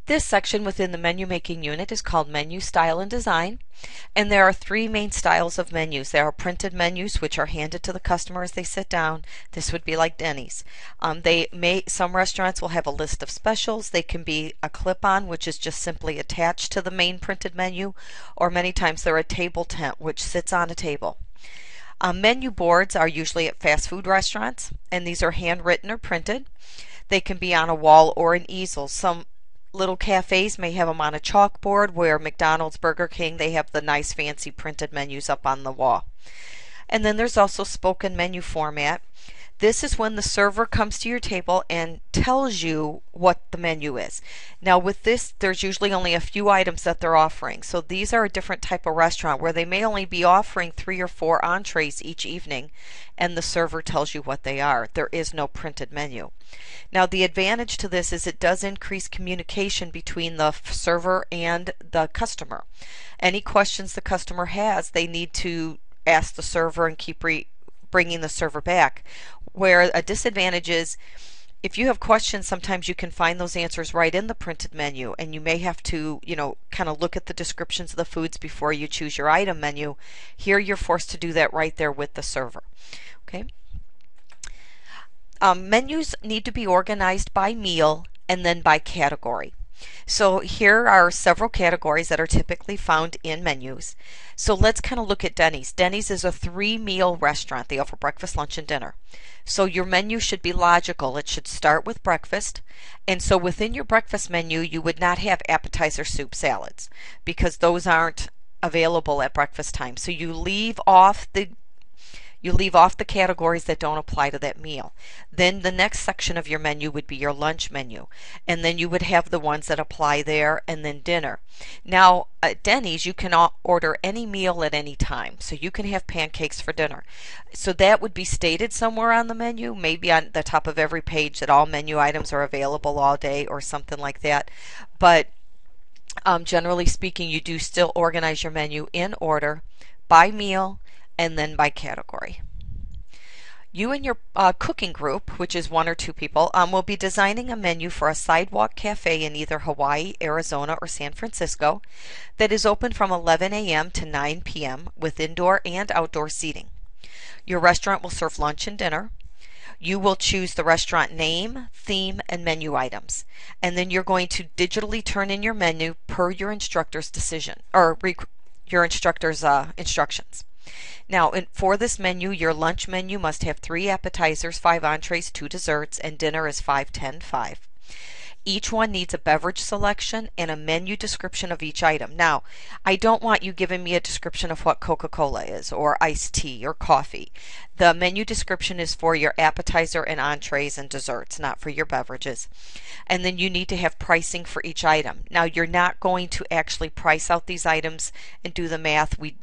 This section within the menu making unit is called Menu Style and Design, and there are three main styles of menus. There are printed menus, which are handed to the customer as they sit down. This would be like Denny's. Some restaurants will have a list of specials. They can be a clip-on, which is just simply attached to the main printed menu, or many times they're a table tent, which sits on a table. Menu boards are usually at fast food restaurants, and these are handwritten or printed. They can be on a wall or an easel. Some little cafes may have them on a chalkboard, where McDonald's, Burger King, they have the nice fancy printed menus up on the wall. And then there's also spoken menu format. This is when the server comes to your table and tells you what the menu is. Now with this, there's usually only a few items that they're offering. So these are a different type of restaurant where they may only be offering 3 or 4 entrees each evening, and the server tells you what they are. There is no printed menu. Now the advantage to this is it does increase communication between the server and the customer. Any questions the customer has, they need to ask the server and keep bringing the server back. Where a disadvantage is, if you have questions, sometimes you can find those answers right in the printed menu, and you may have to, kind of look at the descriptions of the foods before you choose your item menu. Here you're forced to do that right there with the server. Okay. Menus need to be organized by meal and then by category. So here are several categories that are typically found in menus. So let's kind of look at Denny's. Denny's is a 3-meal restaurant. They offer breakfast, lunch, and dinner. So your menu should be logical. It should start with breakfast. And so within your breakfast menu, you would not have appetizer, soup, salads, because those aren't available at breakfast time. So you leave off the categories that don't apply to that meal. Then the next section of your menu would be your lunch menu, and then you would have the ones that apply there, and then dinner. Now at Denny's you can order any meal at any time, so you can have pancakes for dinner. So that would be stated somewhere on the menu, maybe on the top of every page, that all menu items are available all day or something like that. But generally speaking, you do still organize your menu in order by meal and then by category. You and your cooking group, which is 1 or 2 people, will be designing a menu for a sidewalk cafe in either Hawaii, Arizona, or San Francisco that is open from 11 a.m. to 9 p.m. with indoor and outdoor seating. Your restaurant will serve lunch and dinner. You will choose the restaurant name, theme, and menu items. And then you're going to digitally turn in your menu per your instructor's decision, or your instructor's instructions. Now, for this menu, your lunch menu must have 3 appetizers, 5 entrees, 2 desserts, and dinner is 5, 10, 5. Each one needs a beverage selection and a menu description of each item. Now, I don't want you giving me a description of what Coca-Cola is, or iced tea, or coffee. The menu description is for your appetizer and entrees and desserts, not for your beverages. And then you need to have pricing for each item. Now, you're not going to actually price out these items and do the math. We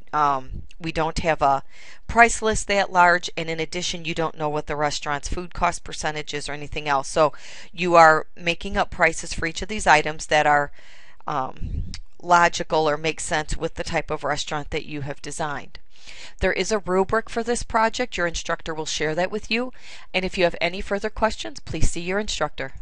don't have a price list that large, and in addition, you don't know what the restaurant's food cost percentage is or anything else. So you are making up prices for each of these items that are logical or make sense with the type of restaurant that you have designed. There is a rubric for this project. Your instructor will share that with you. And if you have any further questions, please see your instructor.